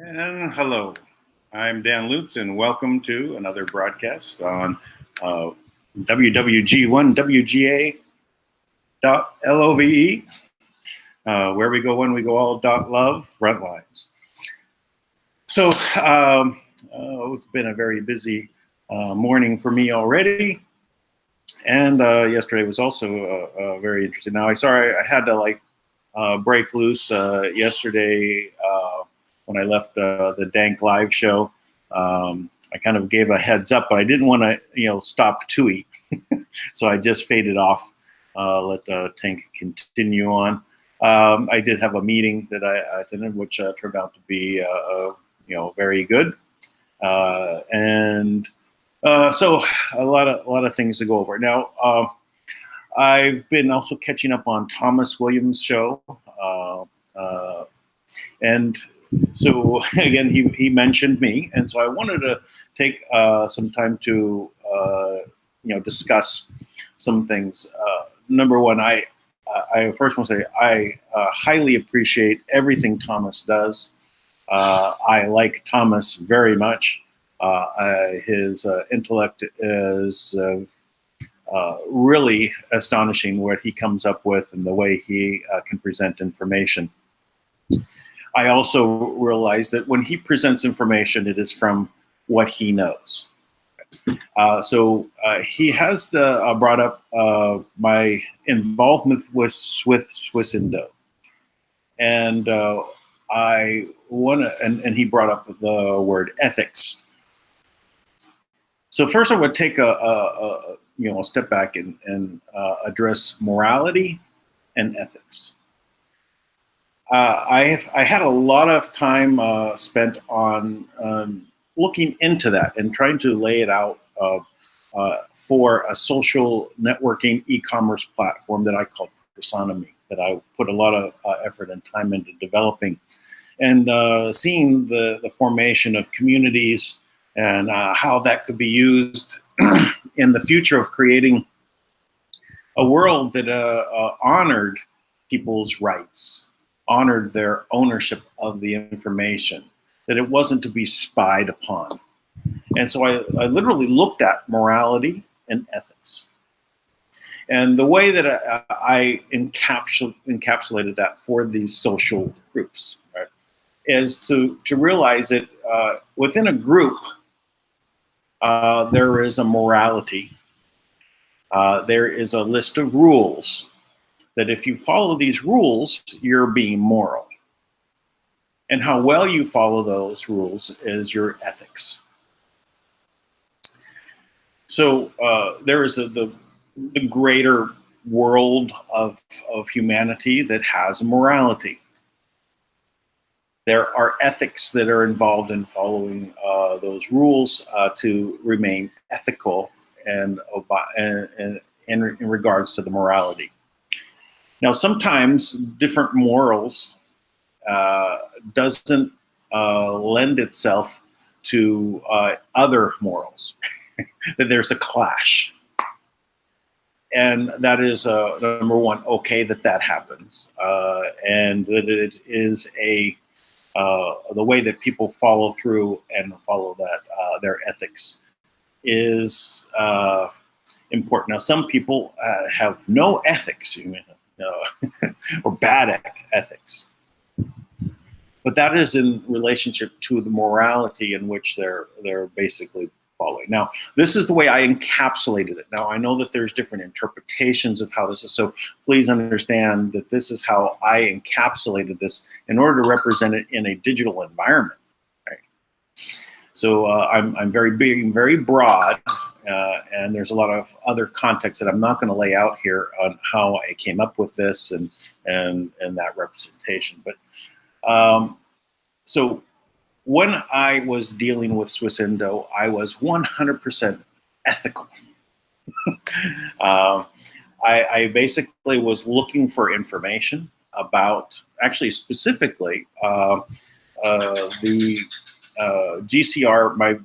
And hello, I'm Dan Lutz, and welcome to another broadcast on WWG1WGA.LOVE, where we go when we go all .love frontlines. So it's been a very busy morning for me already, and yesterday was also very interesting. Now, I had to break loose yesterday. When I left the Dank live show, I kind of gave a heads up, but I didn't want to, stop Tui. So I just faded off, let Tank continue on. I did have a meeting that I attended, which turned out to be, very good. So a lot of things to go over. Now, I've been also catching up on Thomas Williams' show, and so again, he mentioned me, and so I wanted to take some time to discuss some things. Number one, I first want to say I highly appreciate everything Thomas does. I like Thomas very much. His intellect is really astonishing, what he comes up with and the way he can present information. I also realize that when he presents information, it is from what he knows. So he has brought up my involvement with Swiss Indo. And I want to, and he brought up the word ethics. So first I would take a step back and address morality and ethics. I had a lot of time spent on looking into that and trying to lay it out for a social networking e-commerce platform that I call Personami, that I put a lot of effort and time into developing, and seeing the formation of communities and how that could be used in the future of creating a world that honored people's rights, honored their ownership of the information, that it wasn't to be spied upon. And so I literally looked at morality and ethics. And the way that I encapsulated that for these social groups, right, is to realize that within a group, there is a morality. There is a list of rules that if you follow these rules, you're being moral. And how well you follow those rules is your ethics. So there is the greater world of humanity that has a morality. There are ethics that are involved in following those rules to remain ethical and in regards to the morality. Now, sometimes different morals doesn't lend itself to other morals. That there's a clash. And that is, number one, okay that happens. And that it is the way that people follow through and follow that, their ethics is important. Now, some people have no ethics, or bad ethics. But that is in relationship to the morality in which they're basically following. Now, this is the way I encapsulated it. Now, I know that there's different interpretations of how this is, so please understand that this is how I encapsulated this in order to represent it in a digital environment. Right? So I'm being very broad, and there's a lot of other context that I'm not going to lay out here on how I came up with this and that representation. But so when I was dealing with Swiss Indo, I was 100% ethical. I basically was looking for information about, actually specifically, the GCR,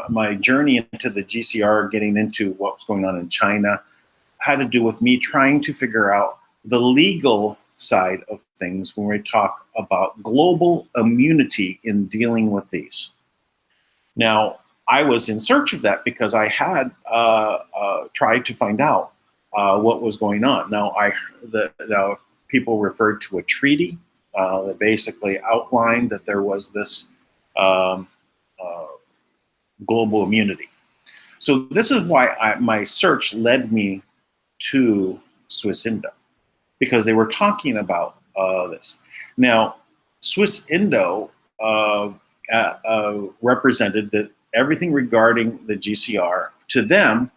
my journey into the GCR, getting into what was going on in China, had to do with me trying to figure out the legal side of things when we talk about global immunity in dealing with these. Now, I was in search of that because I had tried to find out what was going on. Now, people referred to a treaty that basically outlined that there was this global immunity. So this is why my search led me to Swiss Indo, because they were talking about this. Now, Swiss Indo represented that everything regarding the GCR to them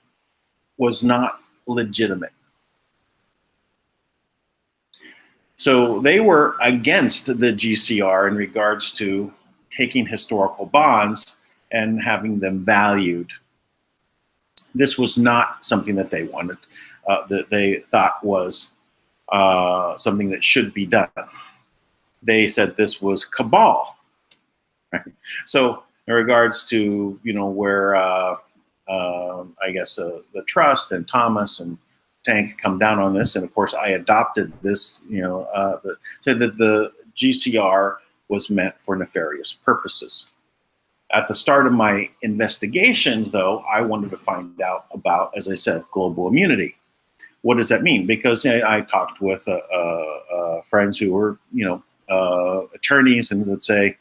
was not legitimate. So they were against the GCR in regards to taking historical bonds and having them valued. This was not something that they wanted, that they thought was something that should be done. They said this was cabal. Right? So in regards to, where I guess the trust and Thomas and Dank come down on this, and of course I adopted this, said that the GCR was meant for nefarious purposes. At the start of my investigations, though, I wanted to find out about, as I said, global immunity. What does that mean? Because I talked with friends who were, attorneys, and would say,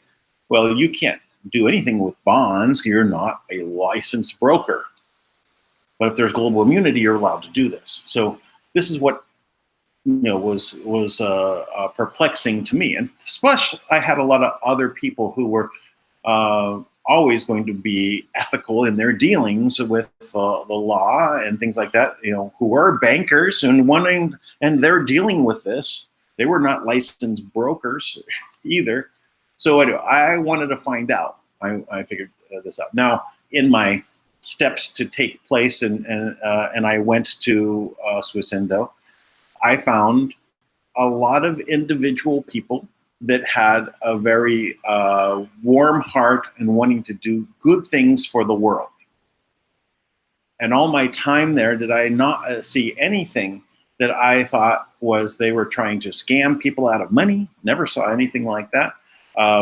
well, you can't do anything with bonds. You're not a licensed broker. But if there's global immunity, you're allowed to do this. So this is what was perplexing to me. And especially, I had a lot of other people who were always going to be ethical in their dealings with the law and things like that, who are bankers and they're dealing with this. They were not licensed brokers either. So anyway, I wanted to find out. I figured this out. Now, in my steps to take place, and I went to Swissendo, I found a lot of individual people that had a very warm heart and wanting to do good things for the world. And all my time there, did I not see anything that I thought was they were trying to scam people out of money. Never saw anything like that,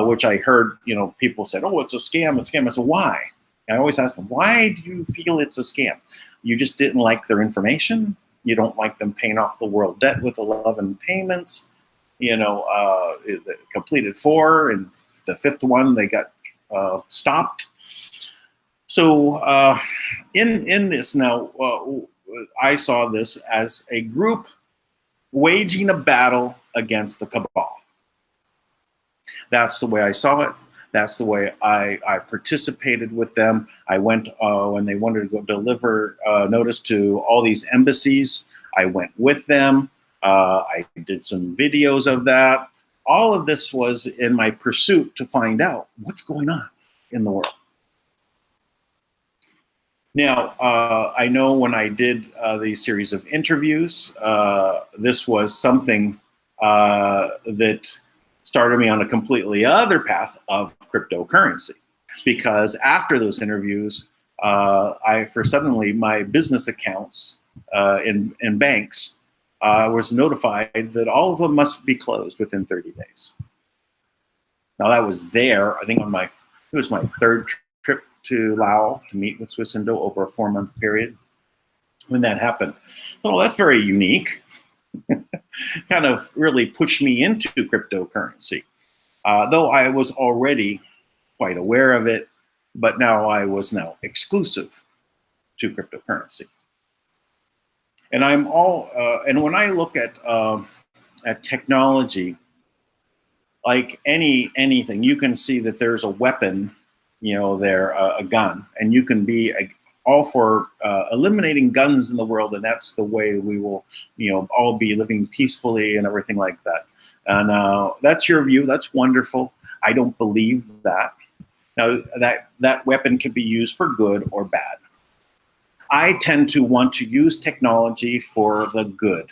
which I heard, people said, oh, it's a scam, it's a scam. I said, why? I always ask them, why do you feel it's a scam? You just didn't like their information. You don't like them paying off the world debt with 11 payments. Completed 4, and the 5th one, they got stopped. So in this now, I saw this as a group waging a battle against the cabal. That's the way I saw it. That's the way I participated with them. I went when they wanted to go deliver notice to all these embassies. I went with them. I did some videos of that. All of this was in my pursuit to find out what's going on in the world. Now, I know when I did these series of interviews, this was something that started me on a completely other path of cryptocurrency. Because after those interviews, suddenly my business accounts in banks was notified that all of them must be closed within 30 days. Now that was there, I think it was my 3rd trip to Laos to meet with Swissendo over a 4-month period when that happened. Well, that's very unique. Kind of really pushed me into cryptocurrency. Though I was already quite aware of it, but now I was exclusive to cryptocurrency. And and when I look at technology, like anything, you can see that there's a weapon, a gun, and you can be all for eliminating guns in the world, and that's the way we will, all be living peacefully and everything like that. And that's your view. That's wonderful. I don't believe that. Now, that weapon can be used for good or bad. I tend to want to use technology for the good,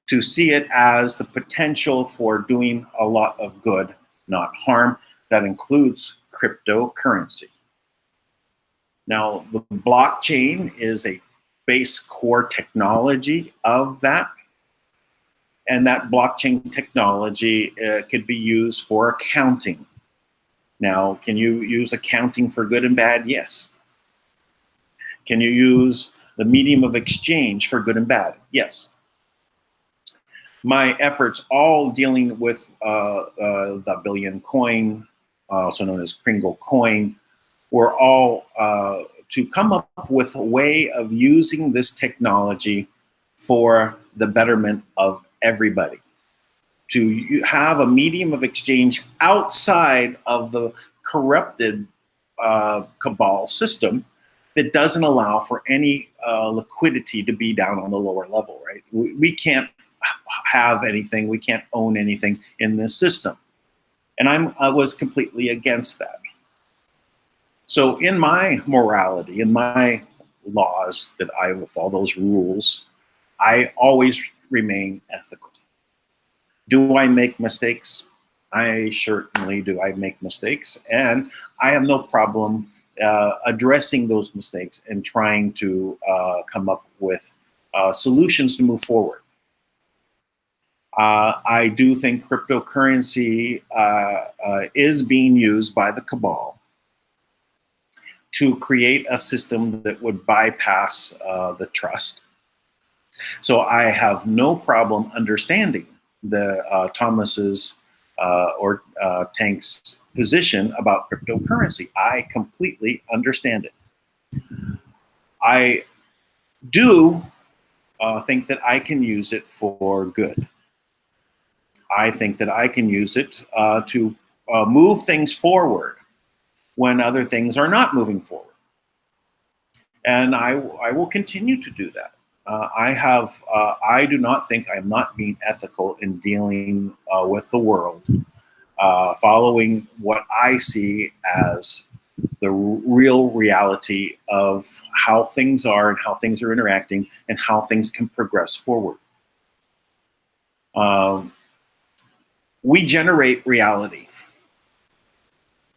to see it as the potential for doing a lot of good, not harm. That includes cryptocurrency. Now, the blockchain is a base core technology of that. And that blockchain technology could be used for accounting. Now, can you use accounting for good and bad? Yes. Can you use the medium of exchange for good and bad? Yes. My efforts all dealing with the Billion coin, also known as Kringle coin, were all to come up with a way of using this technology for the betterment of everybody. To have a medium of exchange outside of the corrupted cabal system that doesn't allow for any liquidity to be down on the lower level, right? We can't have anything, we can't own anything in this system. And I was completely against that. So in my morality, in my laws that I will follow, those rules, I always remain ethical. Do I make mistakes? I certainly do. I make mistakes, and I have no problem addressing those mistakes and trying to come up with solutions to move forward. I do think cryptocurrency is being used by the cabal to create a system that would bypass the trust. So I have no problem understanding the Thomas's or Tank's position about cryptocurrency. I completely understand it. I do think that I can use it for good. I think that I can use it to move things forward when other things are not moving forward. And I will continue to do that. I do not think I'm not being ethical in dealing with the world, following what I see as the real reality of how things are and how things are interacting and how things can progress forward. We generate reality.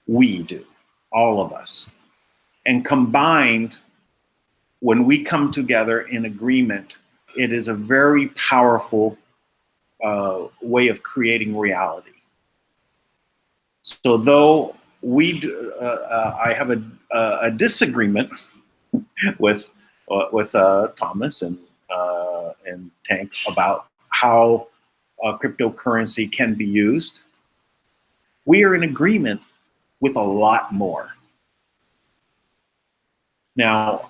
We do, all of us. And combined, when we come together in agreement, it is a very powerful way of creating reality. So though I have a disagreement with Thomas and Dank about how cryptocurrency can be used, we are in agreement with a lot more. Now,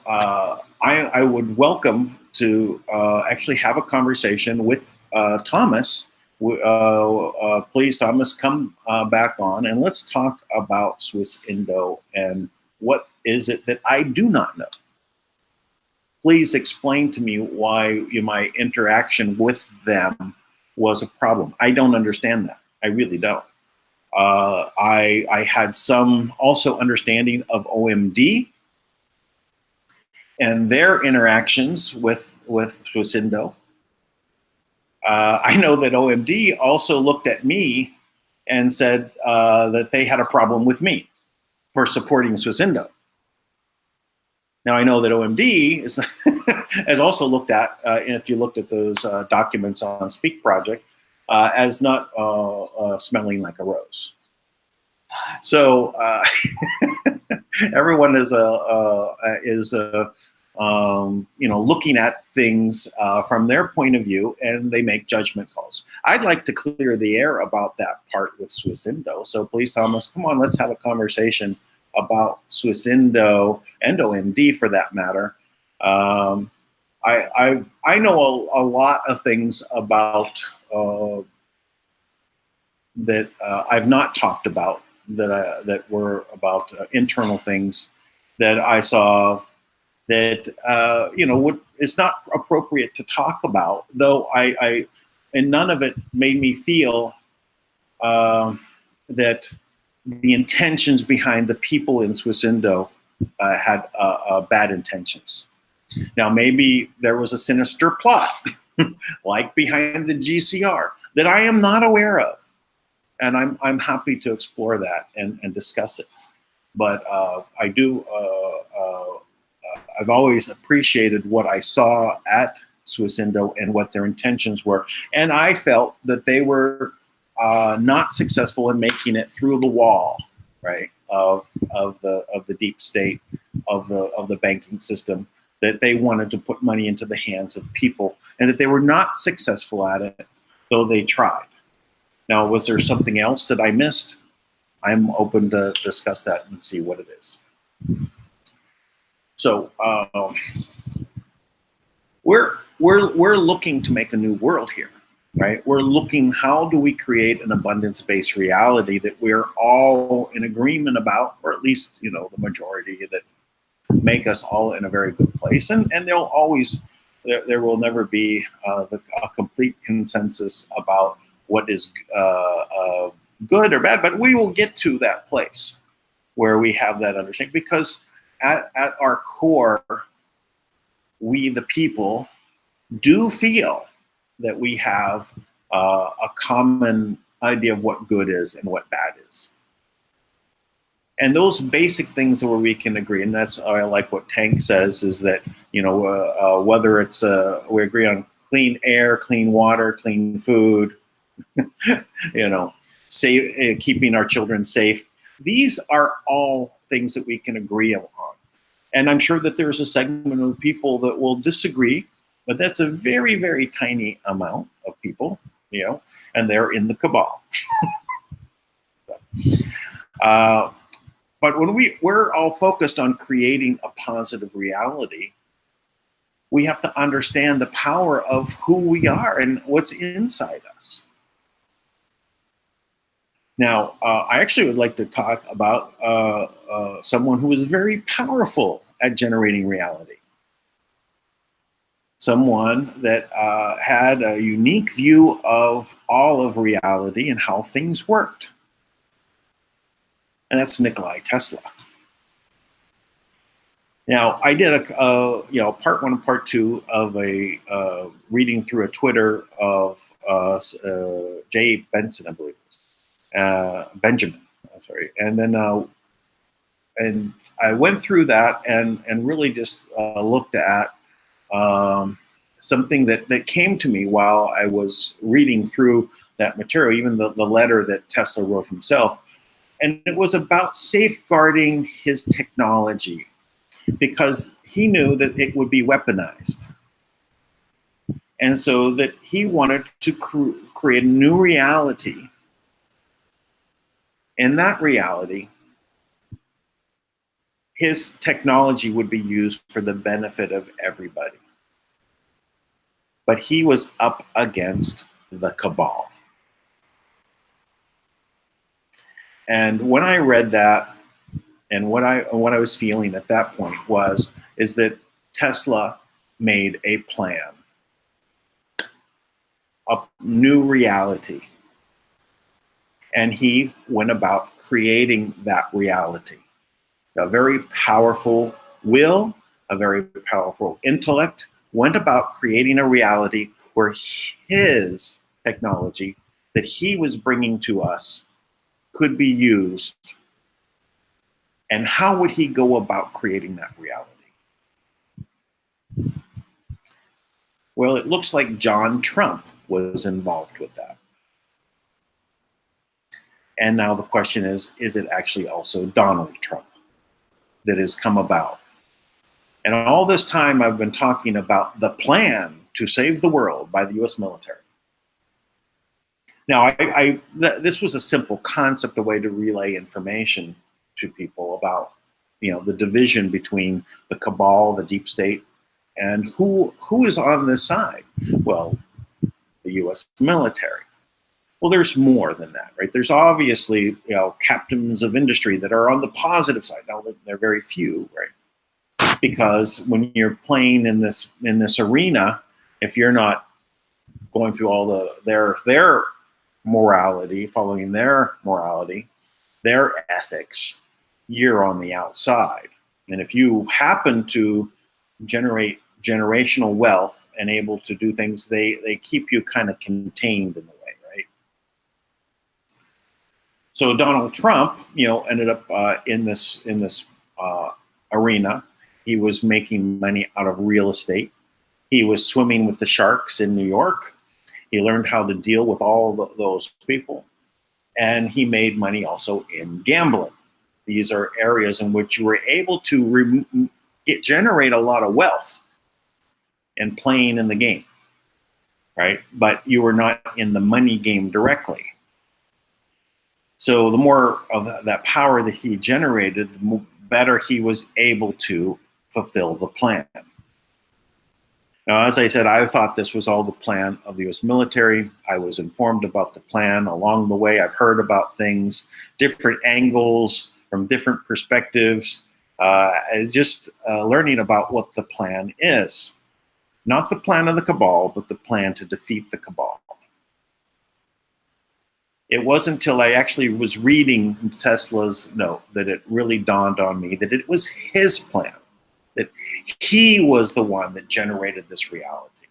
I would welcome to actually have a conversation with Thomas. Please, Thomas, come back on and let's talk about Swiss Indo and what is it that I do not know. Please explain to me why my interaction with them was a problem. I don't understand that. I really don't. I had some also understanding of OMD and their interactions with Swiss Indo. I know that OMD also looked at me and said that they had a problem with me for supporting Swiss Indo. Now I know that OMD has also looked at, and if you looked at those documents on Speak Project, as not smelling like a rose. So everyone is looking at things from their point of view, and they make judgment calls. I'd like to clear the air about that part with Swiss Indo. So please, Thomas, come on, let's have a conversation about Swiss Indo and OMD for that matter. I know a lot of things about that I've not talked about that were about internal things that I saw that it's not appropriate to talk about, though and none of it made me feel that the intentions behind the people in Swiss Indo had bad intentions. Now, maybe there was a sinister plot, like behind the GCR, that I am not aware of, and I'm happy to explore that and discuss it. But I do. I've always appreciated what I saw at Swiss Indo and what their intentions were, and I felt that they were not successful in making it through the wall, right, of the deep state of the banking system. That they wanted to put money into the hands of people, and that they were not successful at it, though they tried. Now, was there something else that I missed? I'm open to discuss that and see what it is. So we're looking to make a new world here, right? We're looking, how do we create an abundance-based reality that we're all in agreement about, or at least, the majority that make us all in a very good place. And there'll always, there will never be a complete consensus about what is good or bad, but we will get to that place where we have that understanding, because at our core, we, the people, do feel that we have a common idea of what good is and what bad is. And those basic things where we can agree, and that's I like what Dank says, is that whether it's we agree on clean air, clean water, clean food, safe, keeping our children safe. These are all things that we can agree on. And I'm sure that there's a segment of people that will disagree, but that's a very, very tiny amount of people, and they're in the cabal. But when we're all focused on creating a positive reality, we have to understand the power of who we are and what's inside us. Now, I actually would like to talk about someone who is very powerful at generating reality. someone that had a unique view of all of reality and how things worked. And that's Nikola Tesla. Now, I did a part one and part two of a reading through a Twitter of Jay Benson, I believe, Benjamin. Sorry, and then and I went through that and really just looked at something that came to me while I was reading through that material, even the letter that Tesla wrote himself, and it was about safeguarding his technology, because he knew that it would be weaponized. And so that he wanted to create a new reality. In that reality, his technology would be used for the benefit of everybody. But he was up against the cabal. And when I read that, and what I was feeling at that point is that Tesla made a plan, a new reality, and he went about creating that reality. A very powerful will, a very powerful intellect, went about creating a reality where his technology that he was bringing to us could be used. And how would he go about creating that reality? Well, it looks like John Trump was involved with that. And now the question is it actually also Donald Trump that has come about? And all this time I've been talking about the plan to save the world by the US military. Now, this was a simple concept, a way to relay information to people about, the division between the cabal, the deep state, and who is on this side. Well, the U.S. military. Well, there's more than that, right? There's obviously, captains of industry that are on the positive side. Now, they're very few, right? Because when you're playing in this arena, if you're not going through all their morality, following their morality, their ethics, you're on the outside. And if you happen to generate generational wealth and able to do things, they keep you kind of contained in a way, right? So Donald Trump, ended up in this arena. He was making money out of real estate. He was swimming with the sharks in New York. He learned how to deal with all those people. And he made money also in gambling. These are areas in which you were able to generate a lot of wealth in playing in the game, right? But you were not in the money game directly. So the more of that power that he generated, the better he was able to fulfill the plan. Now, as I said, I thought this was all the plan of the U.S. military. I was informed about the plan along the way. I've heard about things, different angles from different perspectives, just learning about what the plan is. Not the plan of the cabal, but the plan to defeat the cabal. It wasn't until I actually was reading Tesla's note that it really dawned on me that it was his plan, that he was the one that generated this reality.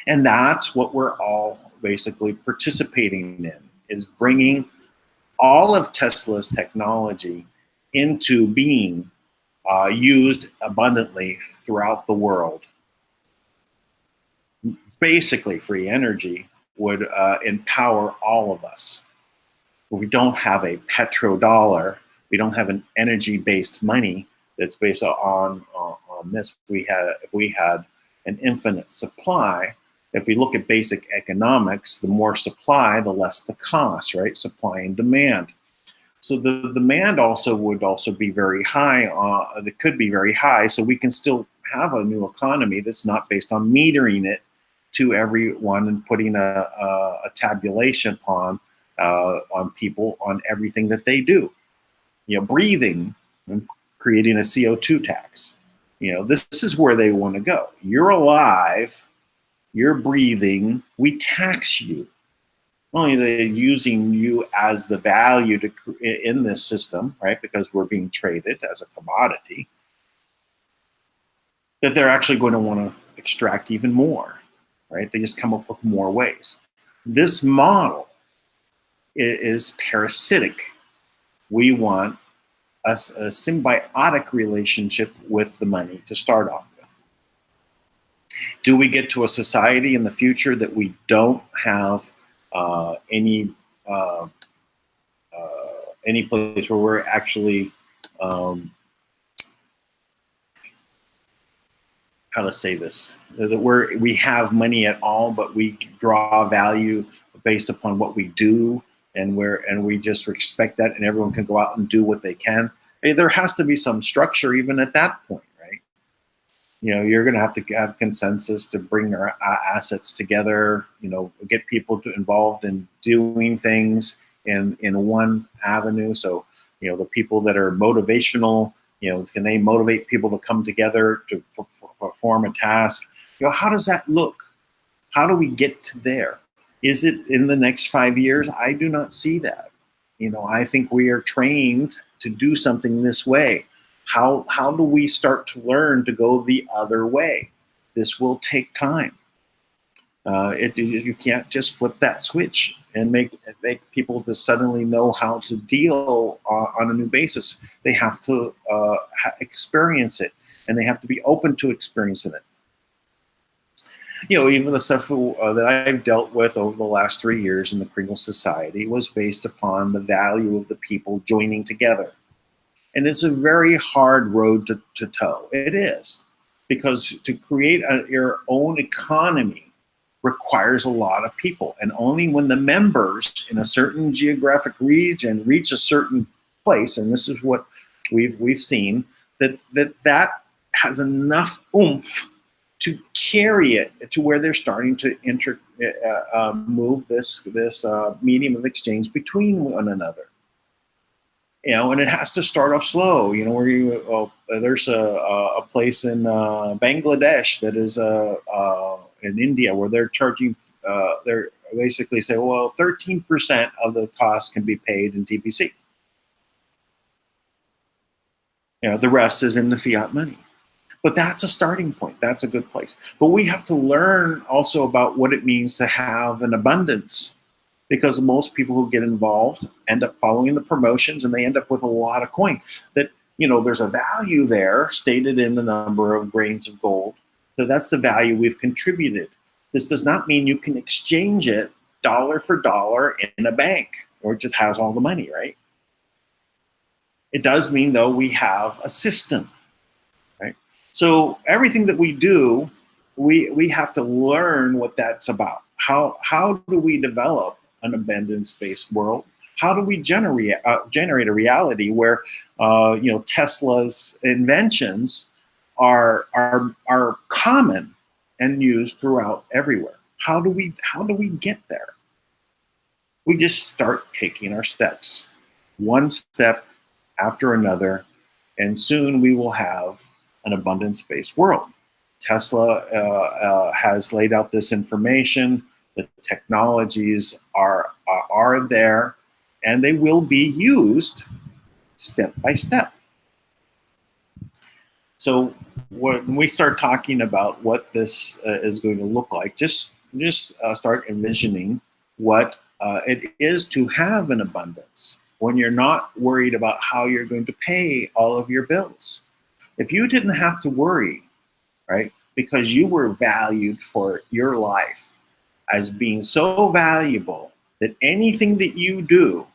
And that's what we're all basically participating in, is bringing all of Tesla's technology into being used abundantly throughout the world. Basically, free energy would empower all of us. We don't have a petrodollar. We don't have an energy-based money that's based on this. If we had an infinite supply, if we look at basic economics, the more supply, the less the cost, right? Supply and demand. So the demand would also be very high. It could be very high, so we can still have a new economy that's not based on metering it to everyone and putting a tabulation on people on everything that they do. Breathing and creating a CO2 tax. This is where they want to go. You're alive, you're breathing, we tax you. Only they're using you as the value in this system, right? Because we're being traded as a commodity, that they're actually going to want to extract even more, right? They just come up with more ways. This model is parasitic. We want a symbiotic relationship with the money to start off with. Do we get to a society in the future that we don't have any place where we're actually how to say this, that we have money at all, but we draw value based upon what we do, and we just expect that, and everyone can go out and do what they can. Hey, there has to be some structure even at that point, right? You're going to have consensus to bring our assets together, get people involved in doing things in one avenue. So, the people that are motivational, can they motivate people to come together to perform a task? How does that look? How do we get to there? Is it in the next 5 years? I do not see that. I think we are trained to do something this way. How do we start to learn to go the other way? This will take time. You can't just flip that switch and make people to suddenly know how to deal on a new basis. They have to experience it, and they have to be open to experiencing it. Even the stuff that I've dealt with over the last 3 years in the Kringle Society was based upon the value of the people joining together. And it's a very hard road to toe. It is. Because to create your own economy requires a lot of people. And only when the members in a certain geographic region reach a certain place, and this is what we've seen, that has enough oomph to carry it to where they're starting to move this medium of exchange between one another. And it has to start off slow. Where there's a place in Bangladesh that is in India where they're charging. They're basically say, 13% of the cost can be paid in TBC. The rest is in the fiat money. But that's a starting point. That's a good place. But we have to learn also about what it means to have an abundance, because most people who get involved end up following the promotions, and they end up with a lot of coin. That, there's a value there stated in the number of grains of gold. So that's the value we've contributed. This does not mean you can exchange it dollar for dollar in a bank, or it just has all the money, right? It does mean, though, we have a system. So everything that we do, we have to learn what that's about. How do we develop an abundance-based world? How do we generate a reality where Tesla's inventions are common and used throughout everywhere? How do we get there? We just start taking our steps, one step after another, and soon we will have an abundance-based world. Tesla has laid out this information. The technologies are there, and they will be used step by step. So when we start talking about what this is going to look like, just start envisioning what it is to have an abundance when you're not worried about how you're going to pay all of your bills. If you didn't have to worry, right, because you were valued for your life as being so valuable that anything that you do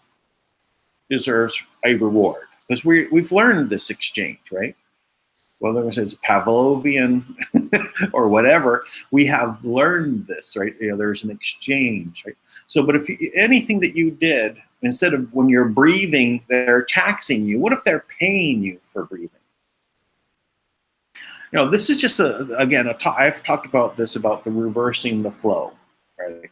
deserves a reward. Because we've learned this exchange, right? Whether it's Pavlovian or whatever, we have learned this, right? There's an exchange, right? So, but if anything that you did, instead of when you're breathing, they're taxing you, what if they're paying you for breathing? This is just I've talked about this, about the reversing the flow, right?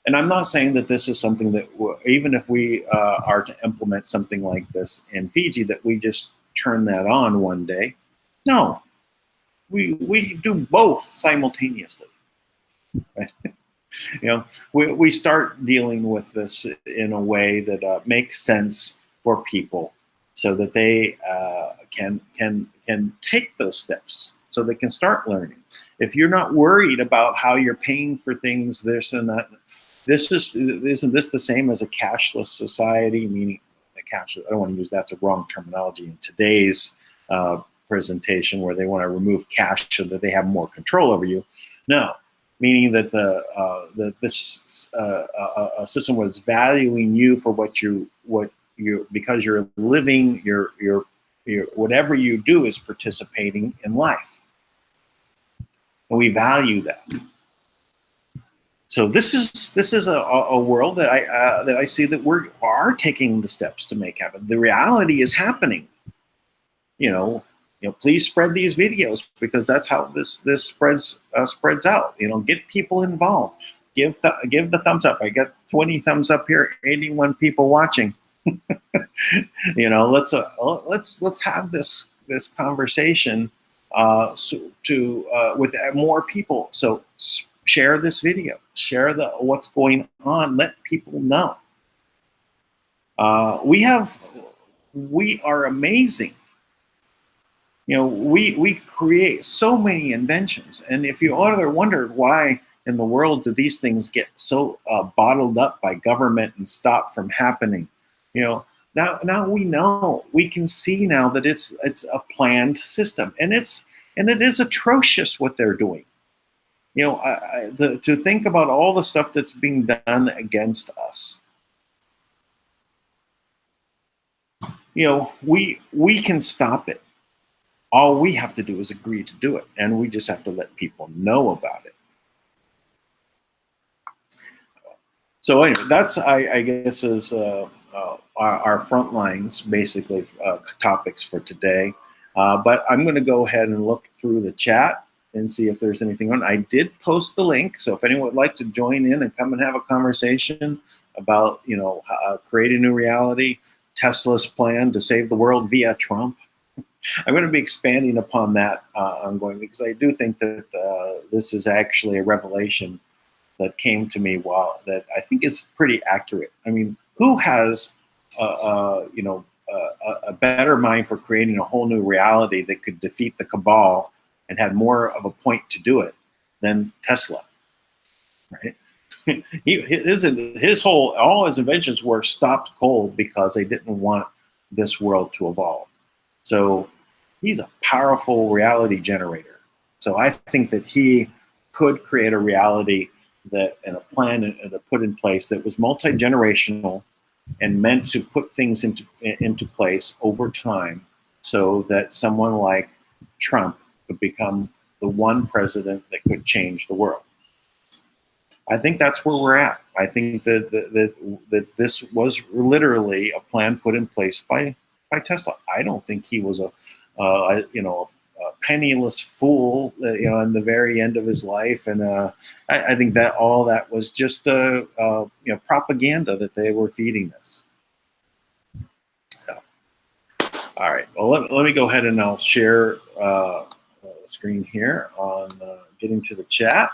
And I'm not saying that this is something that, even if we are to implement something like this in Fiji, that we just turn that on one day. No, we do both simultaneously. Right? We start dealing with this in a way that makes sense for people, so that they can take those steps, so they can start learning. If you're not worried about how you're paying for things, this and that, isn't this the same as a cashless society? Meaning, a cashless. I don't want to use that's a wrong terminology in today's presentation, where they want to remove cash so that they have more control over you. No. Meaning that this system was valuing you for what you because you're living your whatever you do is participating in life, and we value that. So this is a world that I see that we are taking the steps to make happen. The reality is happening. Please spread these videos, because that's how this spreads out. Get people involved. Give the thumbs up. I got 20 thumbs up here, 81 people watching. Let's have this conversation with more people. So share this video. Share what's going on. Let people know. We are amazing. We create so many inventions, and if you ever wondered why in the world do these things get so bottled up by government and stop from happening, now we know, we can see now that it's a planned system, and it is atrocious what they're doing. To think about all the stuff that's being done against us. We can stop it. All we have to do is agree to do it, and we just have to let people know about it. So anyway, that's I guess is our front lines, basically topics for today. But I'm going to go ahead and look through the chat and see if there's anything on. I did post the link, so if anyone would like to join in and come and have a conversation about create a new reality, Tesla's plan to save the world via Trump. I'm going to be expanding upon that ongoing, because I do think that this is actually a revelation that came to me that I think is pretty accurate. I mean, who has a better mind for creating a whole new reality that could defeat the cabal and had more of a point to do it than Tesla, right? All his inventions were stopped cold because they didn't want this world to evolve. So he's a powerful reality generator. So I think that he could create a reality and a plan to put in place that was multi-generational and meant to put things into place over time, so that someone like Trump could become the one president that could change the world. I think that's where we're at. I think that this was literally a plan put in place by Tesla. I don't think he was a penniless fool, in the very end of his life, and I think that all that was just propaganda that they were feeding us. So, all right. Well, let me go ahead and I'll share the screen here on getting to the chat.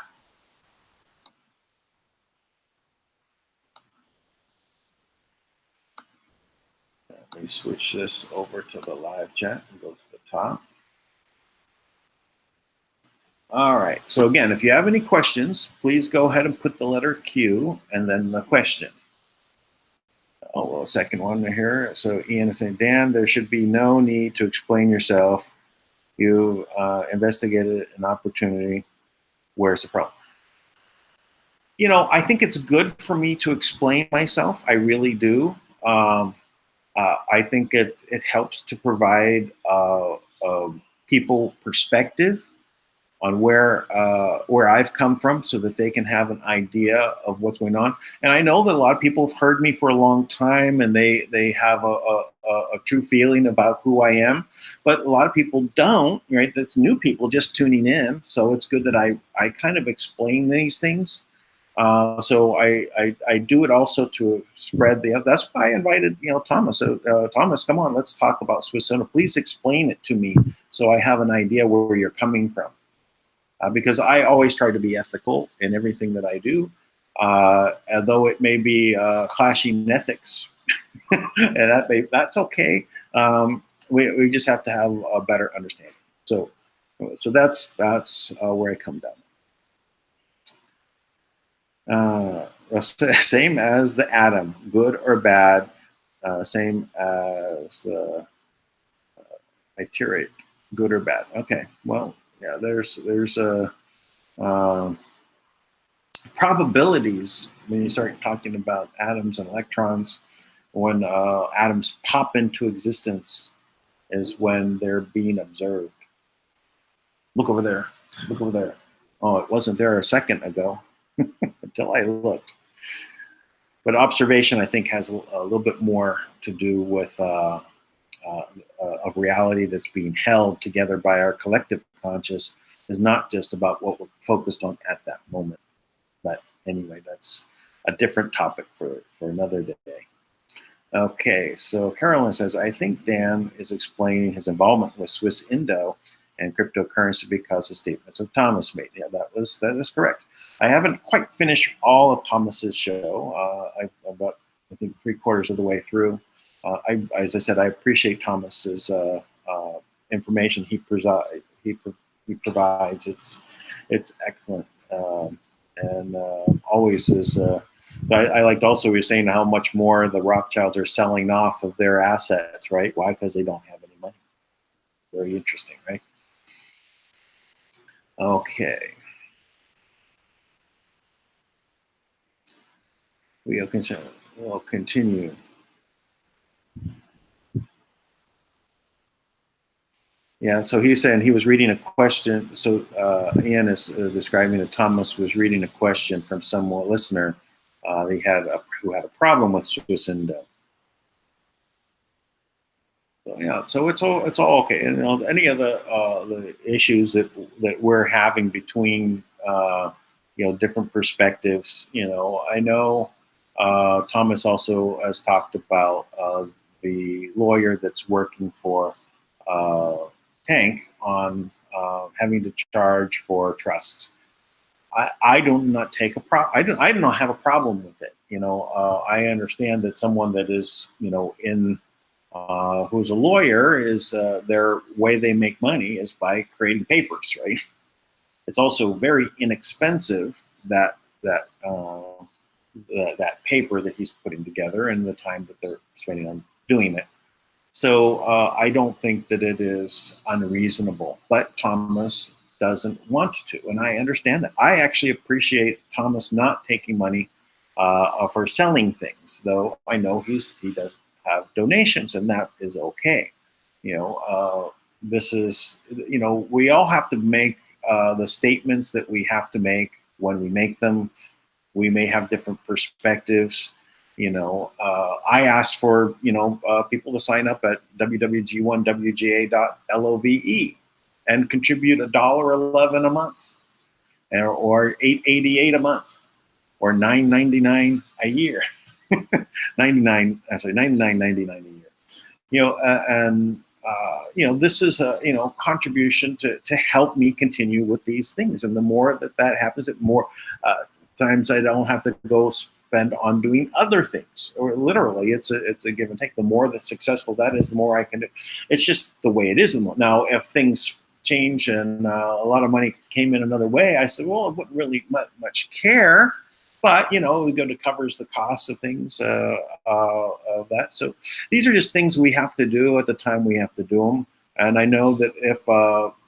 Let me switch this over to the live chat and go to the top. All right. So again, if you have any questions, please go ahead and put the letter Q and then the question. Oh, well, second one here. So Ian is saying, Dan, there should be no need to explain yourself. You investigated an opportunity. Where's the problem? I think it's good for me to explain myself. I really do. I think it helps to provide people perspective on where I've come from, so that they can have an idea of what's going on. And I know that a lot of people have heard me for a long time, and they have a true feeling about who I am. But a lot of people don't, right? That's new people just tuning in. So it's good that I kind of explain these things. So I do it also to spread that's why I invited, Thomas. So, Thomas, come on, let's talk about Swiss Undo. Please explain it to me so I have an idea where you're coming from. Because I always try to be ethical in everything that I do, although it may be clashing ethics, and that's okay. We just have to have a better understanding. So that's where I come down. Same as the atom, good or bad. Same as the iterate, good or bad. Okay, well, yeah, there's probabilities when you start talking about atoms and electrons. When atoms pop into existence is when they're being observed. Look over there. Look over there. Oh, it wasn't there a second ago until I looked. But observation, I think, has a little bit more to do with a reality that's being held together by our collective conscious, is not just about what we're focused on at that moment. But anyway, that's a different topic for another day. Okay, so Carolyn says, I think Dan is explaining his involvement with Swiss Indo and cryptocurrency because the statements of Thomas made. Yeah, that is correct. I haven't quite finished all of Thomas's show. I'm about, I think, 3/4 of the way through. As I said, I appreciate Thomas's information he provides. It's excellent, and always is. I liked also we were saying how much more the Rothschilds are selling off of their assets, right? Why? Because they don't have any money. Very interesting, right? Okay. We'll continue. Yeah, so he's saying he was reading a question. So Ian is describing that Thomas was reading a question from some listener who had a problem with Swiss Indo. So, yeah, so it's all okay. And any of the issues that we're having between different perspectives. I know Thomas also has talked about the lawyer that's working for Dank on having to charge for trusts. I do not take a I do not have a problem with it. I understand that someone that is in who's a lawyer is their way they make money is by creating papers, right? It's also very inexpensive that paper that he's putting together and the time that they're spending on doing it. So I don't think that it is unreasonable, but Thomas doesn't want to, and I understand that. I actually appreciate Thomas not taking money for selling things, though I know he does have donations, and that is okay. This is, we all have to make the statements that we have to make when we make them. We may have different perspectives. I asked for, people to sign up at wwg1wga.love and contribute $1.11 a month, or $8.88 a month, or $9.99 a year. $99.99 a year. This is a contribution to help me continue with these things. And the more that happens, it more times I don't have to go spend on doing other things. Or literally, it's a give and take. The more the successful that is, the more I can do. It's just the way it is. Now, if things change and a lot of money came in another way, I said, well, I wouldn't really much care. But it covers the cost of things of that. So these are just things we have to do at the time we have to do them. And I know that if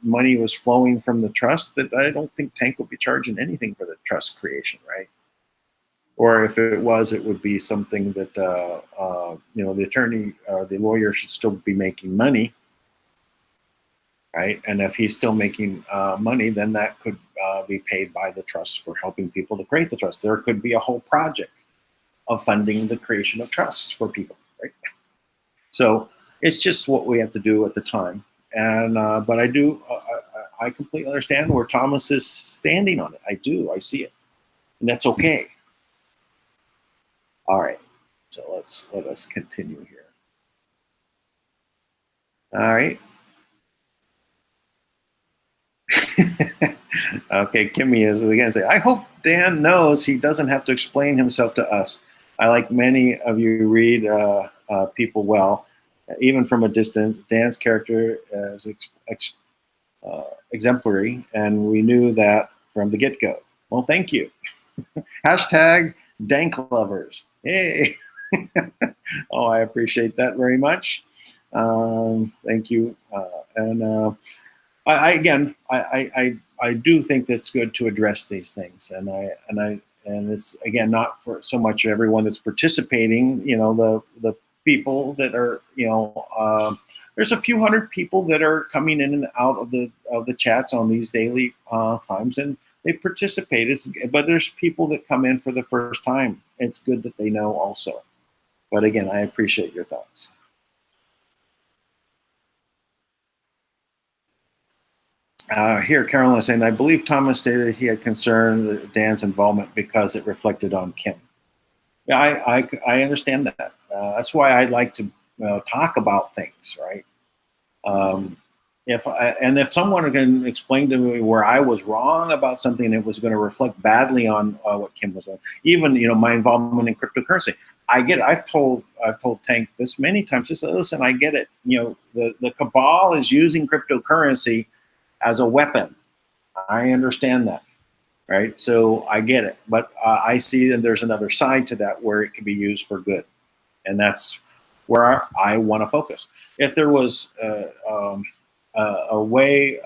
money was flowing from the trust, that I don't think Dank would be charging anything for the trust creation, right? Or if it was, it would be something that the attorney or the lawyer should still be making money, right? And if he's still making money, then that could be paid by the trust for helping people to create the trust. There could be a whole project of funding the creation of trusts for people, right? So it's just what we have to do at the time. And but I completely understand where Thomas is standing on it. I do. I see it. and that's okay. All right, so let us continue here. All right. Okay, Kimmy is again say, I hope Dan knows he doesn't have to explain himself to us. I like many of you read people well, even from a distance. Dan's character is exemplary, and we knew that from the get-go. Well, thank you. Hashtag Dank lovers. Hey. Oh, I appreciate that very much. Thank you. I do think that it's good to address these things, and it's again not for so much everyone that's participating. You know, the people that are, there's a few hundred people that are coming in and out of the chats on these daily times, and they participate. But there's people that come in for the first time. It's good that they know also. But again, I appreciate your thoughts. Here, Carolyn is saying, I believe Thomas stated he had concern Dan's involvement because it reflected on Kim. Yeah, I understand that. That's why I like to talk about things, right? If someone can explain to me where I was wrong about something and it was going to reflect badly on what Kim was on, even my involvement in cryptocurrency, I get it. I've told Tank this many times. Just listen, I get it. The cabal is using cryptocurrency as a weapon. I understand that, right? So I get it, but I see that there's another side to that where it can be used for good, and that's where I want to focus. If there was a way,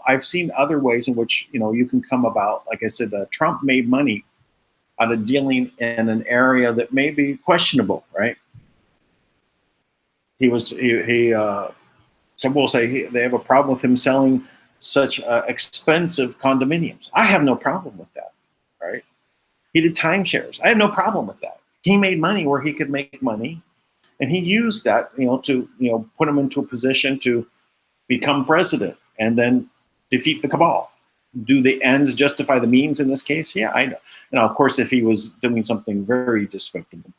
I've seen other ways in which you can come about. Like I said, Trump made money out of dealing in an area that may be questionable, right? Some will say they have a problem with him selling such expensive condominiums. I have no problem with that, right? He did timeshares. I have no problem with that. He made money where he could make money, and he used that, to put him into a position to become president and then defeat the cabal. Do the ends justify the means in this case? Yeah, I know. Of course, if he was doing something very despicable,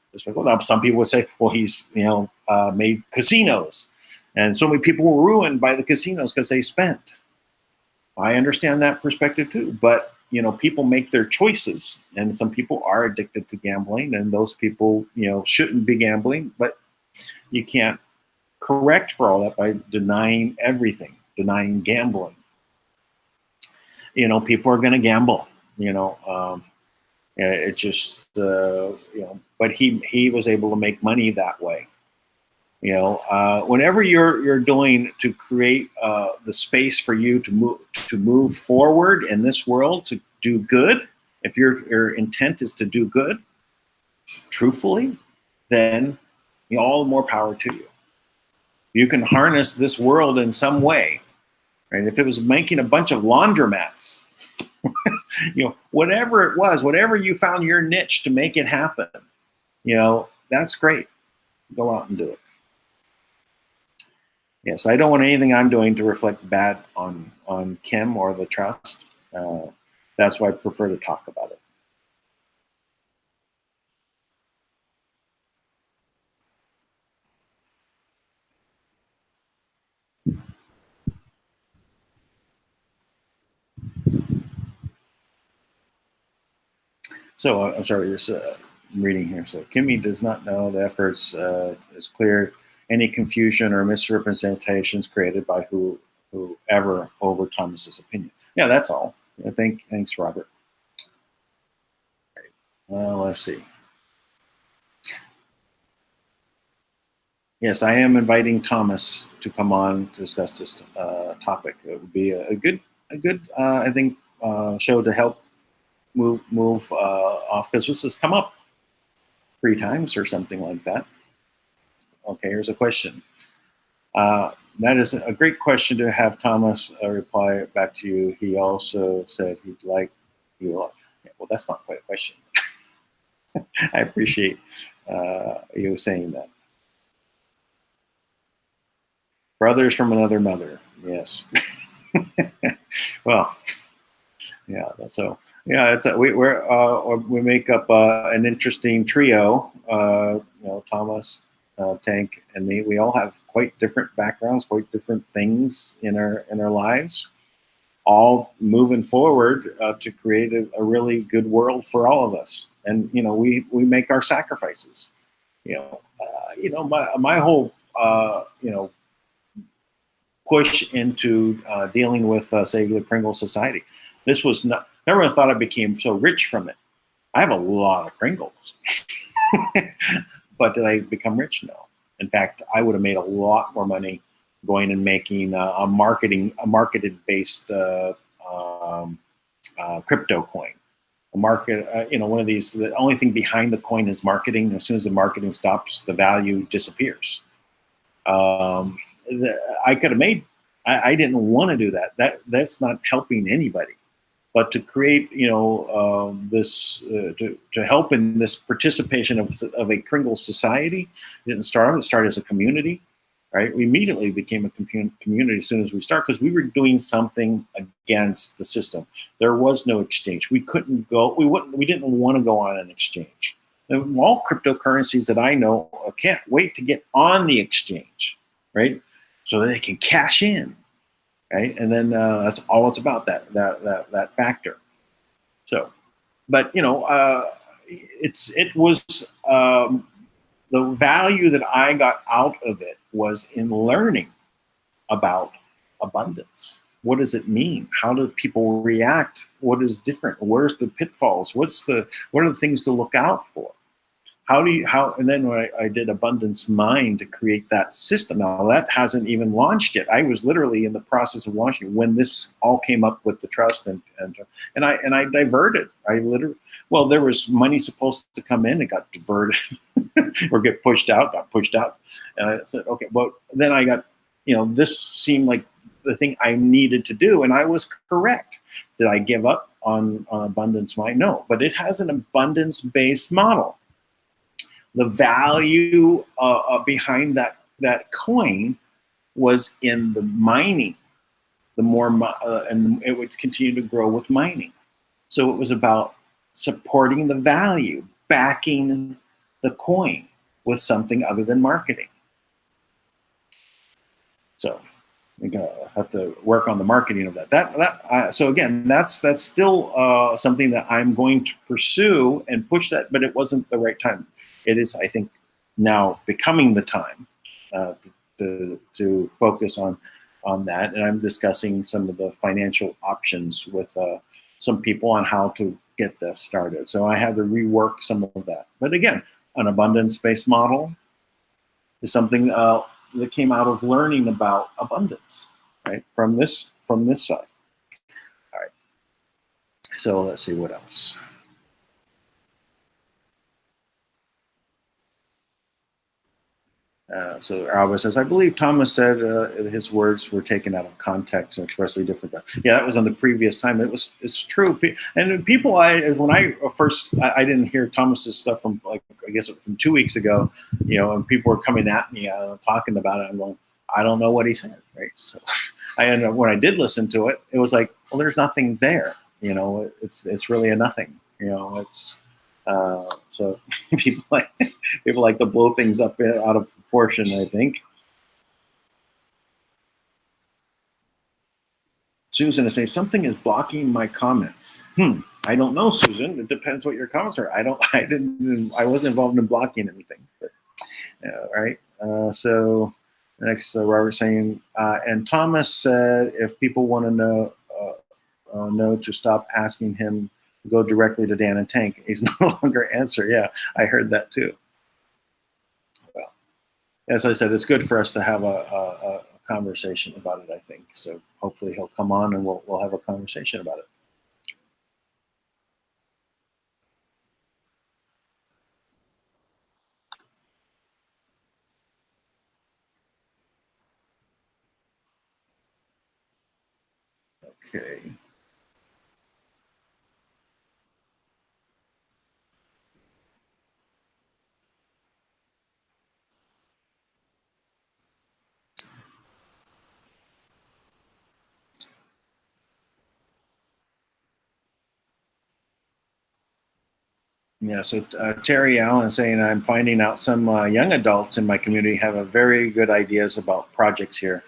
now some people would say, well, he's made casinos, and so many people were ruined by the casinos because they spent. I understand that perspective too, but people make their choices, and some people are addicted to gambling, and those people shouldn't be gambling, but you can't correct for all that by denying everything, denying gambling. People are going to gamble. It just but he was able to make money that way. Whenever you're doing to create the space for you to move forward in this world, to do good, if your intent is to do good, truthfully, then all the more power to you. You can harness this world in some way, right? If it was making a bunch of laundromats, whatever it was, whatever you found your niche to make it happen, that's great. Go out and do it. Yes, I don't want anything I'm doing to reflect bad on Kim or the trust. That's why I prefer to talk about it. So I'm sorry, I'm reading here. So Kimmy does not know the efforts is clear. Any confusion or misrepresentations created by whoever over Thomas's opinion. Yeah, that's all. Thanks, Robert. Let's see. Yes, I am inviting Thomas to come on to discuss this topic. It would be a good, I think, show to help move off, because this has come up 3 times or something like that. Okay, here's a question. That is a great question to have Thomas reply back to you. He also said he'd like you. Well, that's not quite a question. I appreciate you saying that. Brothers from another mother. Yes. Well, Yeah. So yeah, we make up an interesting trio. Thomas, Tank, and me. We all have quite different backgrounds, quite different things in our lives, all moving forward to create a really good world for all of us. And we make our sacrifices. My whole push into dealing with say the Kringle Society. This was not. Never thought I became so rich from it. I have a lot of Kringles, but did I become rich? No. In fact, I would have made a lot more money going and making a marketed based crypto coin. A market, one of these. The only thing behind the coin is marketing. As soon as the marketing stops, the value disappears. I could have made. I didn't want to do that. That's not helping anybody. But to create, this to help in this participation of a Kringle society, it didn't start. It started as a community, right? We immediately became a community as soon as we started because we were doing something against the system. There was no exchange. We couldn't go. We didn't want to go on an exchange. And all cryptocurrencies that I know can't wait to get on the exchange, right? So that they can cash in, right? And then that's all it's about, that factor. So, but it was the value that I got out of it was in learning about abundance. What does it mean? How do people react? What is different? Where's the pitfalls? What are the things to look out for? And then when I did Abundance Mind to create that system, now that hasn't even launched yet. I was literally in the process of launching when this all came up with the trust and I diverted. There was money supposed to come in, it got diverted or got pushed out. And I said, okay, well, then I got, this seemed like the thing I needed to do, and I was correct. Did I give up on Abundance Mind? No, but it has an abundance-based model. The value behind that coin was in the mining. The more and it would continue to grow with mining. So it was about supporting the value, backing the coin with something other than marketing. So we have to work on the marketing of that. So again, that's still something that I'm going to pursue and push that, but it wasn't the right time. It is, I think, now becoming the time to focus on that. And I'm discussing some of the financial options with some people on how to get this started. So I had to rework some of that. But again, an abundance-based model is something that came out of learning about abundance, right? From this side. All right. So let's see what else. So Albert says, I believe Thomas said his words were taken out of context and expressly different. Yeah, that was on the previous time. It's true. And people, when I first, I didn't hear Thomas's stuff from I guess from 2 weeks ago, and people were coming at me talking about it. I'm going, I don't know what he said, right? So I ended up, when I did listen to it, it was like, well, there's nothing there. It's really a nothing. It's. So people like to blow things up out of proportion, I think. Susan is saying something is blocking my comments. I don't know, Susan. It depends what your comments are. I wasn't involved in blocking anything. But, right. So next, Robert saying, and Thomas said if people want to know to stop asking him, go directly to Dan and Tank. He's no longer answer. Yeah, I heard that too. Well, as I said, it's good for us to have a conversation about it, I think. So hopefully he'll come on and we'll have a conversation about it. Okay. Yeah, so Terry Allen saying, I'm finding out some young adults in my community have a very good ideas about projects here.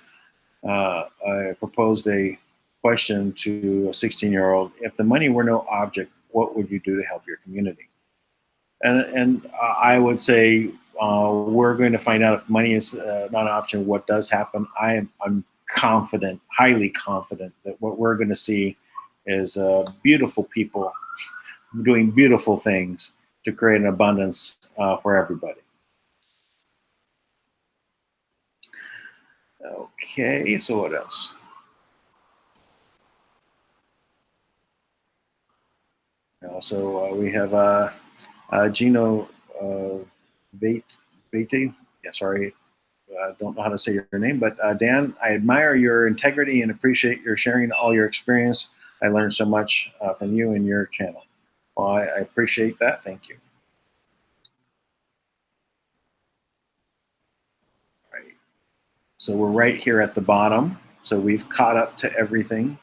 I proposed a question to a 16-year-old. If the money were no object, what would you do to help your community? And I would say we're going to find out if money is not an option, what does happen. I'm confident, highly confident that what we're going to see is beautiful people doing beautiful things to create an abundance for everybody. Okay, so what else? So we have Gino Beatty. Yeah, sorry, I don't know how to say your name, but Dan, I admire your integrity and appreciate your sharing all your experience. I learned so much from you and your channel. Well, I appreciate that. Thank you. Right. So we're right here at the bottom. So we've caught up to everything.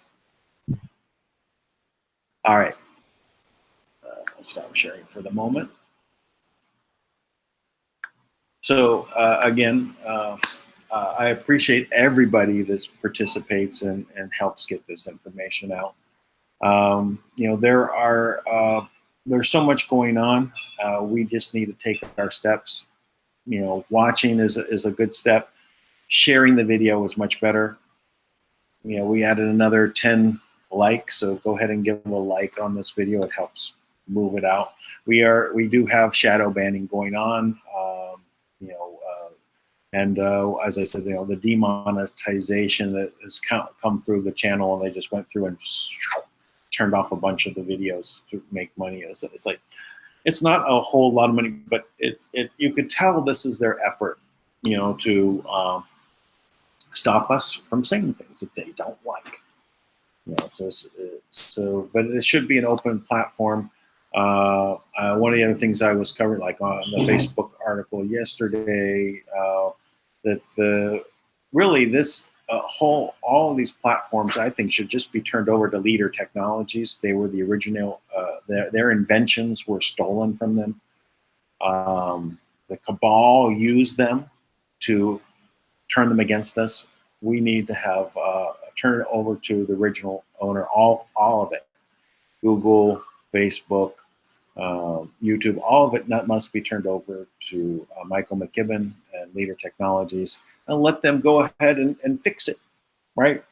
All right. I'll stop sharing for the moment. So again, I appreciate everybody that participates and helps get this information out. There's so much going on. We just need to take our steps. Watching is a good step. Sharing the video is much better. We added another 10 likes, so go ahead and give a like on this video. It helps move it out. We do have shadow banning going on. And as I said, the demonetization that has come through the channel, and they just went through and turned off a bunch of the videos to make money. It's like, it's not a whole lot of money, but you could tell this is their effort, to stop us from saying things that they don't like. But it should be an open platform. One of the other things I was covering, like on the Facebook article yesterday, that all of these platforms, I think, should just be turned over to Leader Technologies. They were the original. Their inventions were stolen from them. The cabal used them to turn them against us. We need to have turn it over to the original owner, all of it. Google, Facebook, YouTube, all of it must be turned over to Michael McKibben and Leader Technologies, and let them go ahead and fix it, right?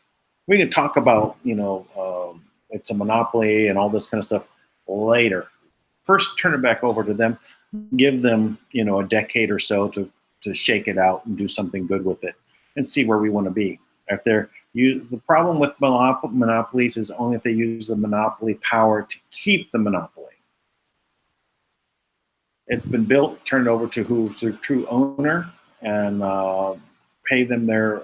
We can talk about, it's a monopoly and all this kind of stuff later. First, turn it back over to them. Give them, a decade or so to shake it out and do something good with it, and see where we want to be. If the problem with monopolies is only if they use the monopoly power to keep the monopoly. It's been built, turned over to who's the true owner, and pay them their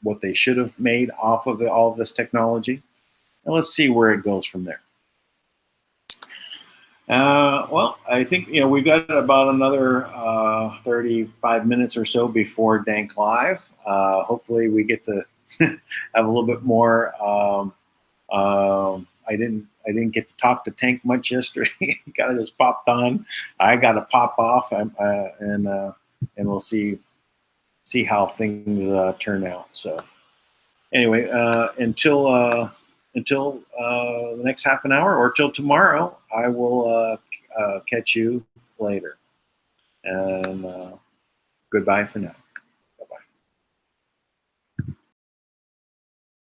what they should have made off of all of this technology, and let's see where it goes from there. Well, I think we've got about another 35 minutes or so before Dank Live. Hopefully, we get to have a little bit more. I didn't get to talk to Tank much yesterday. He kind of just popped on. I got to pop off, and we'll see how things turn out. So anyway, until the next half an hour or till tomorrow, I will catch you later. And goodbye for now.